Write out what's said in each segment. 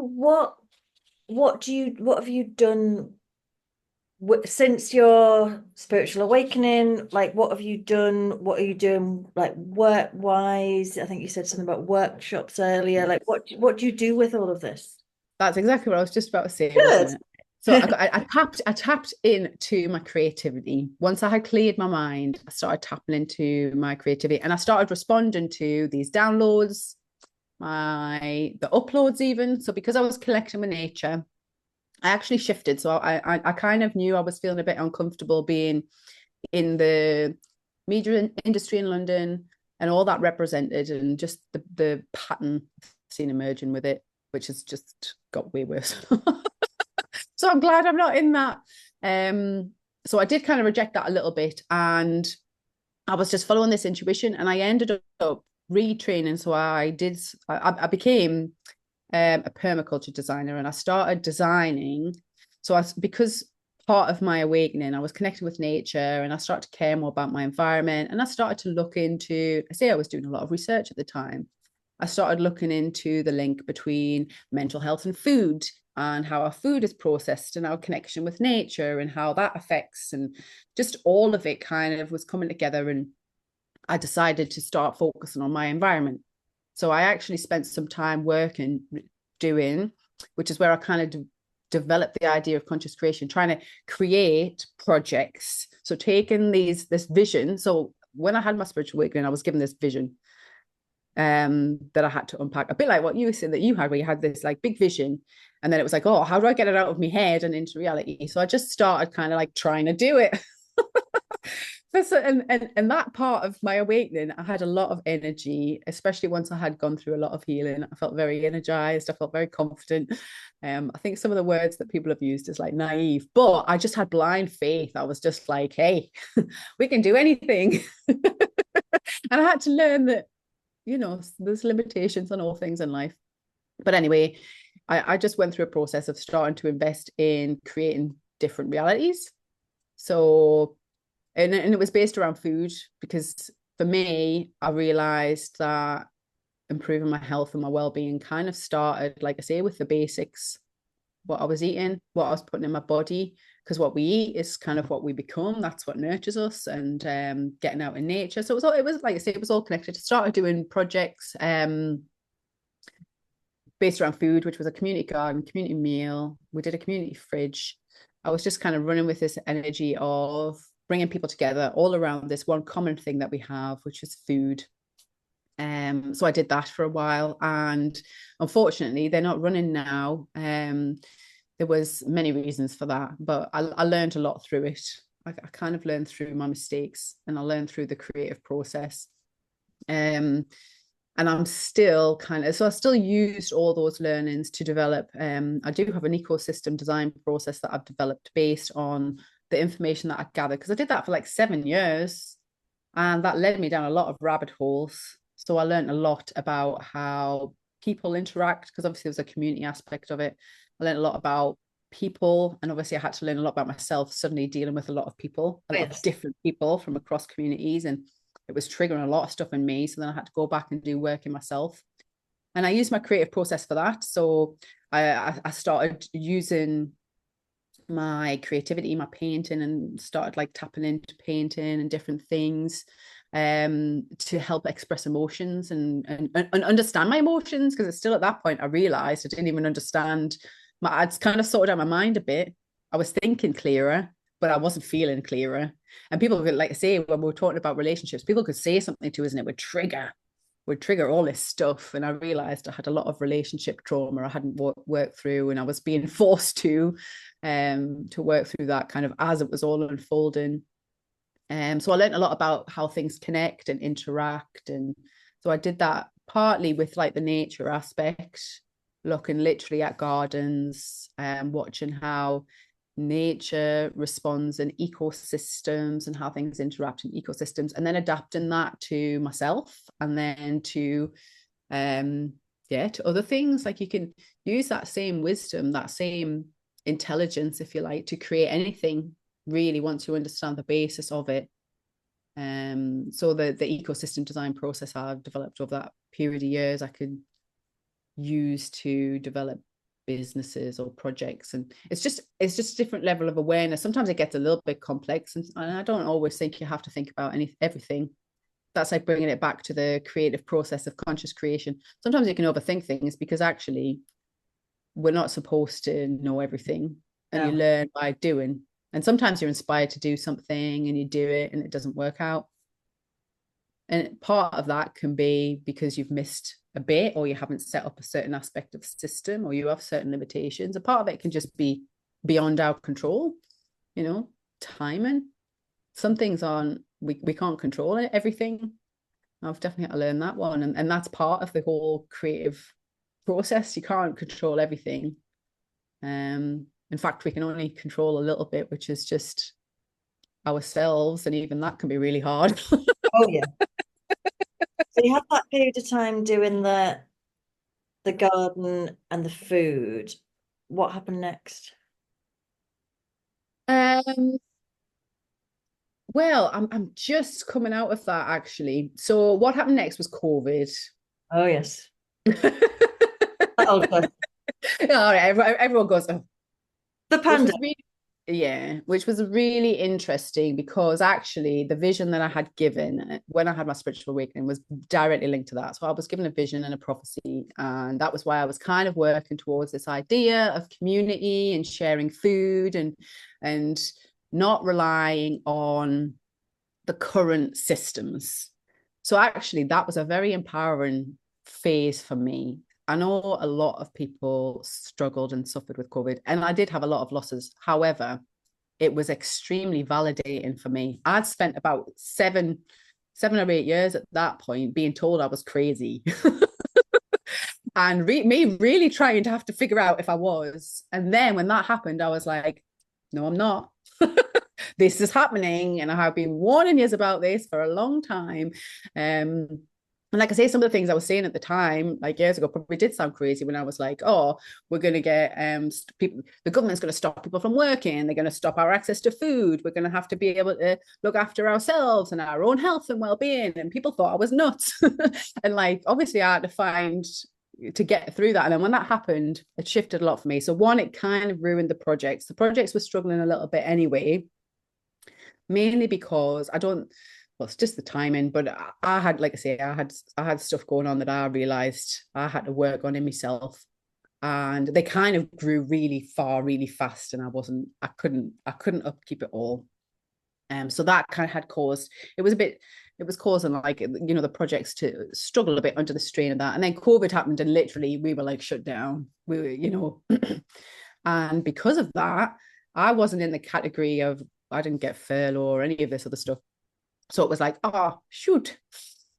What have you done since your spiritual awakening? Like, what have you done? What are you doing, like work wise? I think you said something about workshops earlier. Like, what do you do with all of this? That's exactly what I was just about to say, Good. wasn't it? So I tapped into my creativity. Once I had cleared my mind, I started tapping into my creativity and I started responding to these downloads, the uploads even. So because I was collecting with nature, I actually shifted. So I kind of knew I was feeling a bit uncomfortable being in the media industry in London and all that represented and just the pattern seen emerging with it, which has just got way worse. So I'm glad I'm not in that. So I did kind of reject that a little bit, and I was just following this intuition, and I ended up retraining. So I became a permaculture designer, and I started designing. Because part of my awakening, I was connecting with nature, and I started to care more about my environment, and I started to look into. I say I was doing a lot of research at the time. I started looking into the link between mental health and food and how our food is processed and our connection with nature and how that affects, and just all of it kind of was coming together. And I decided to start focusing on my environment. So I actually spent some time working, doing, which is where I kind of developed the idea of conscious creation, trying to create projects. So taking this vision. So when I had my spiritual awakening, I was given this vision that I had to unpack, a bit like what you were saying that you had, where you had this like big vision, and then it was like, oh, how do I get it out of my head and into reality? So I just started kind of like trying to do it. And that part of my awakening, I had a lot of energy, especially once I had gone through a lot of healing. I felt very energized. I felt very confident. I think some of the words that people have used is like naive, but I just had blind faith. I was just like, hey, we can do anything. And I had to learn that, there's limitations on all things in life. But anyway, I just went through a process of starting to invest in creating different realities. So, and it was based around food because for me, I realized that improving my health and my well-being kind of started, like I say, with the basics, what I was eating, what I was putting in my body, because what we eat is kind of what we become. That's what nurtures us, and getting out in nature. So it was like I say, it was all connected. I started doing projects based around food, which was a community garden, community meal. We did a community fridge. I was just kind of running with this energy of bringing people together all around this one common thing that we have, which is food. So I did that for a while, and unfortunately, they're not running now. There was many reasons for that, but I learned a lot through it. I kind of learned through my mistakes, and I learned through the creative process. Um, and I'm still so I still used all those learnings to develop. I do have an ecosystem design process that I've developed based on the information that I gathered, because I did that for like 7 years, and that led me down a lot of rabbit holes. So I learned a lot about how people interact, because obviously there's a community aspect of it. I learned a lot about people, and obviously I had to learn a lot about myself, suddenly dealing with a lot of people, a lot of Yes. different people from across communities, and it was triggering a lot of stuff in me. So then I had to go back and do work in myself, and I used my creative process for that. So I started using my creativity, my painting, and started like tapping into painting and different things to help express emotions and understand my emotions, because it's still at that point I realized I didn't even understand I'd kind of sorted out my mind a bit. I was thinking clearer, but I wasn't feeling clearer. And people could, like I say, when we were talking about relationships, people could say something to us and it would trigger all this stuff. And I realized I had a lot of relationship trauma I hadn't worked through, and I was being forced to work through that kind of as it was all unfolding. So I learned a lot about how things connect and interact. And so I did that partly with like the nature aspect, looking literally at gardens and watching how nature responds in ecosystems and how things interact in ecosystems, and then adapting that to myself, and then to to other things. Like you can use that same wisdom, that same intelligence, if you like, to create anything really once you understand the basis of it. So the ecosystem design process I've developed over that period of years, I could use to develop businesses or projects, and it's just a different level of awareness. Sometimes it gets a little bit complex, and I don't always think you have to think about everything. That's like bringing it back to the creative process of conscious creation. Sometimes you can overthink things because actually we're not supposed to know everything, and you learn by doing. And sometimes you're inspired to do something and you do it and it doesn't work out. And part of that can be because you've missed a bit, or you haven't set up a certain aspect of the system, or you have certain limitations. A part of it can just be beyond our control, timing. Some things aren't, we can't control it, everything. I've definitely had to learn that one. And that's part of the whole creative process. You can't control everything. In fact, we can only control a little bit, which is just ourselves. And even that can be really hard. Oh yeah. So you had that period of time doing the garden and the food. What happened next? Well, I'm just coming out of that actually. So what happened next was COVID. Oh yes. All right, everyone goes, oh. The pandemic. Which was really interesting, because actually the vision that I had given when I had my spiritual awakening was directly linked to that. So I was given a vision and a prophecy, and that was why I was kind of working towards this idea of community and sharing food and not relying on the current systems. So actually that was a very empowering phase for me. I know a lot of people struggled and suffered with COVID, and I did have a lot of losses. However, it was extremely validating for me. I'd spent about seven or 8 years at that point being told I was crazy and me really trying to have to figure out if I was. And then when that happened, I was like, no, I'm not. This is happening, and I have been warning you about this for a long time. And like I say, some of the things I was saying at the time, like years ago, probably did sound crazy when I was like, oh, we're going to get people, the government's going to stop people from working. They're going to stop our access to food. We're going to have to be able to look after ourselves and our own health and well-being. And people thought I was nuts. And like, obviously I had to get through that. And then when that happened, it shifted a lot for me. So one, it kind of ruined the projects. The projects were struggling a little bit anyway, mainly because well, it's just the timing, but I had, like I say, I had stuff going on that I realized I had to work on in myself, and they kind of grew really far, really fast, and I couldn't upkeep it all. So that kind of had caused, it was causing like, the projects to struggle a bit under the strain of that. And then COVID happened, and literally we were like shut down. We were, and because of that, I wasn't in the category of, I didn't get furlough or any of this other stuff. So it was like, oh, shoot,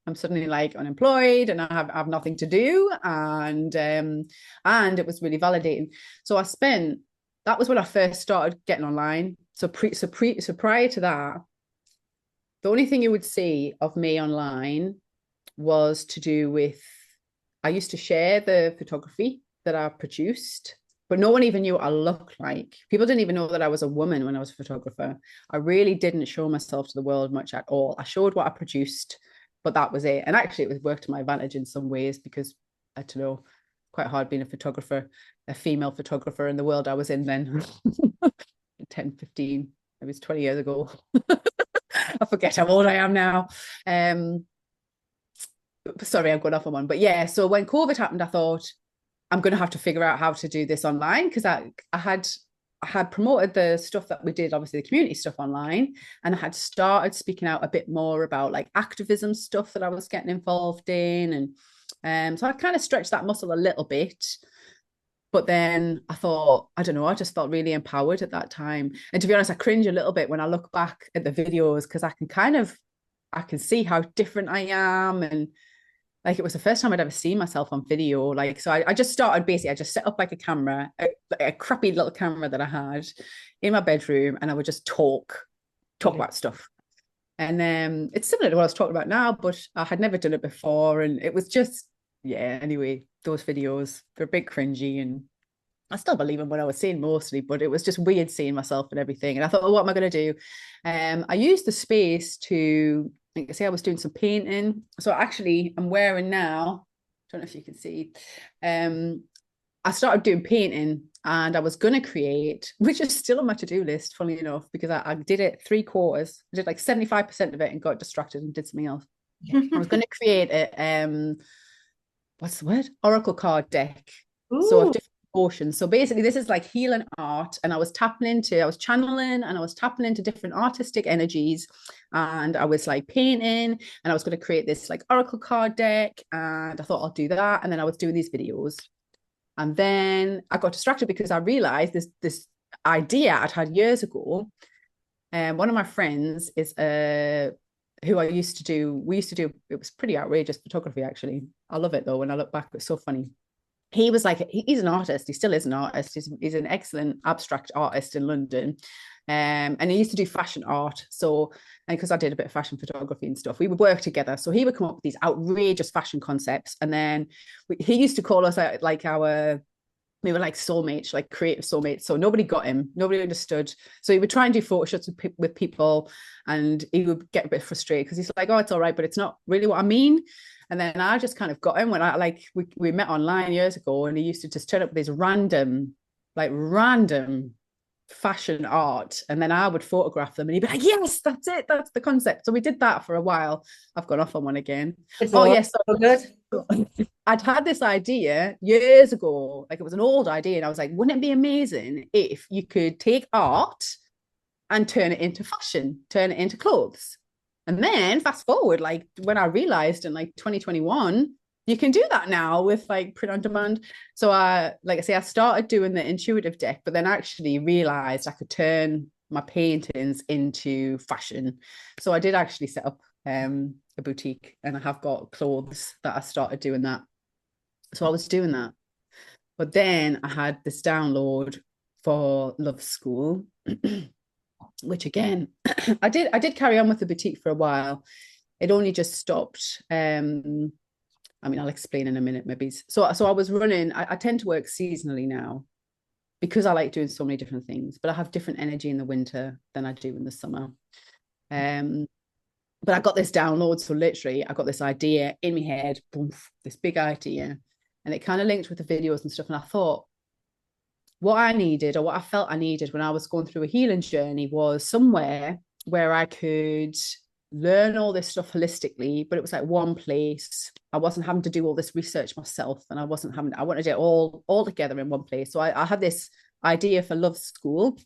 I'm suddenly like unemployed and I have nothing to do. And it was really validating. So that was when I first started getting online. So prior to that, the only thing you would see of me online was to do with, I used to share the photography that I produced, but no one even knew what I looked like. People didn't even know that I was a woman when I was a photographer. I really didn't show myself to the world much at all. I showed what I produced, but that was it. And actually, it was worked to my advantage in some ways, because I don't know, quite hard being a female photographer in the world I was in then. 10, 15, it was 20 years ago. I forget how old I am now. Sorry, I've gone off on one. But yeah, so when COVID happened, I thought, I'm going to have to figure out how to do this online, because I had promoted the stuff that we did, obviously the community stuff online, and I had started speaking out a bit more about like activism stuff that I was getting involved in, and so I kind of stretched that muscle a little bit. But then I thought, I don't know, I just felt really empowered at that time. And to be honest, I cringe a little bit when I look back at the videos, because I can see how different I am, and like, it was the first time I'd ever seen myself on video. Like, so I just started, basically, I just set up like a camera, a crappy little camera that I had in my bedroom, and I would just talk about stuff. And it's similar to what I was talking about now, but I had never done it before. And it was just, yeah, anyway, those videos, they're a bit cringy, and I still believe in what I was saying mostly, but it was just weird seeing myself and everything. And I thought, well, what am I going to do? I used the space to, like I say, I was doing some painting. So actually I'm wearing now, I don't know if you can see, I started doing painting, and I was going to create, which is still on my to-do list, funnily enough, because I did it 3/4. I did like 75% of it and got distracted and did something else. I was going to create a, what's the word? Oracle card deck. So of Ooh, different emotions. So basically, this is like healing art, and I was channeling, and I was tapping into different artistic energies, and I was like painting, and I was going to create this like Oracle card deck, and I thought I'll do that, and then I was doing these videos, and then I got distracted because I realized this idea I'd had years ago. And one of my friends is who I used to do, we used to do, it was pretty outrageous photography actually. I love it though. When I look back, it's so funny. He was like, he's an artist. He still is an artist. He's an excellent abstract artist in London. And he used to do fashion art. So, and because I did a bit of fashion photography and stuff, we would work together. So he would come up with these outrageous fashion concepts. And then he used to call us out like we were like soulmates, like creative soulmates. So nobody got him, nobody understood. So he would try and do photo shoots with people, and he would get a bit frustrated because he's like, oh, it's all right, but it's not really what I mean. And then I just kind of got him when I like we met online years ago, and he used to just turn up with these random fashion art, and then I would photograph them, and he'd be like, yes, that's it, that's the concept. So we did that for a while. I've gone off on one again. it's Oh all yes, so good. I'd had this idea years ago, like it was an old idea, and I was like, wouldn't it be amazing if you could take art and turn it into fashion, turn it into clothes? And then fast forward, like when I realized in like 2021, you can do that now with like print on demand. So like I say, I started doing the intuitive deck, but then actually realized I could turn my paintings into fashion. So I did actually set up a boutique, and I have got clothes that I started doing that. So I was doing that. But then I had this download for Love School, which again, I did carry on with the boutique for a while. It only just stopped. I mean, I'll explain in a minute, maybe. So I was running, I tend to work seasonally now because I like doing so many different things, but I have different energy in the winter than I do in the summer. But I got this download. So literally, I got this idea in my head, boom, this big idea. And it kind of linked with the videos and stuff. And I thought, what I needed, or what I felt I needed when I was going through a healing journey, was somewhere where I could learn all this stuff holistically, but it was like one place. I wasn't having to do all this research myself, and I wanted it all together in one place. So I had this idea for Love School,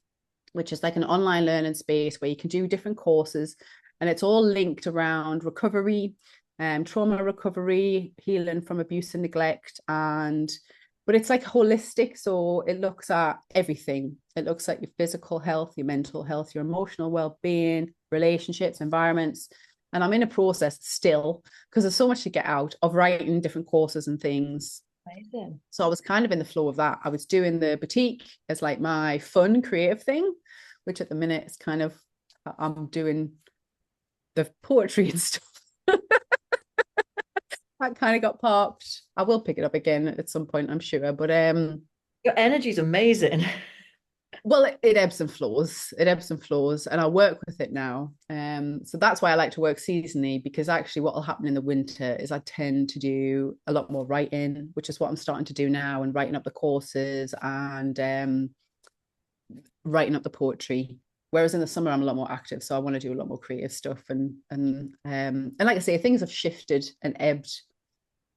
which is like an online learning space where you can do different courses, and it's all linked around recovery, trauma recovery, healing from abuse and neglect, but it's like holistic. So it looks at everything. It looks at your physical health, your mental health, your emotional well-being, relationships, environments. And I'm in a process still, because there's so much to get out, of writing different courses and things. Amazing. So I was kind of in the flow of that. I was doing the boutique as like my fun creative thing, which at the minute is kind of, I'm doing the poetry and stuff. That kind of got parked. I will pick it up again at some point, I'm sure. But Your energy's amazing. well, it ebbs and flows. It ebbs and flows, and I work with it now. So that's why I like to work seasonally, because actually what will happen in the winter is I tend to do a lot more writing, which is what I'm starting to do now, and writing up the courses and writing up the poetry. Whereas in the summer I'm a lot more active, so I want to do a lot more creative stuff. And like I say, things have shifted and ebbed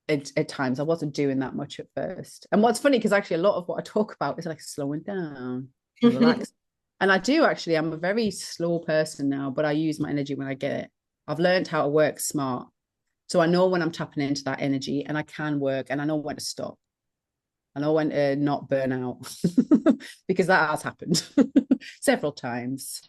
at times. I wasn't doing that much at first. And what's funny, because actually a lot of what I talk about is like slowing down, relax. And I do actually, I'm a very slow person now, but I use my energy when I get it. I've learned how to work smart. So I know when I'm tapping into that energy, and I can work, and I know when to stop. I know when to not burn out because that has happened several times.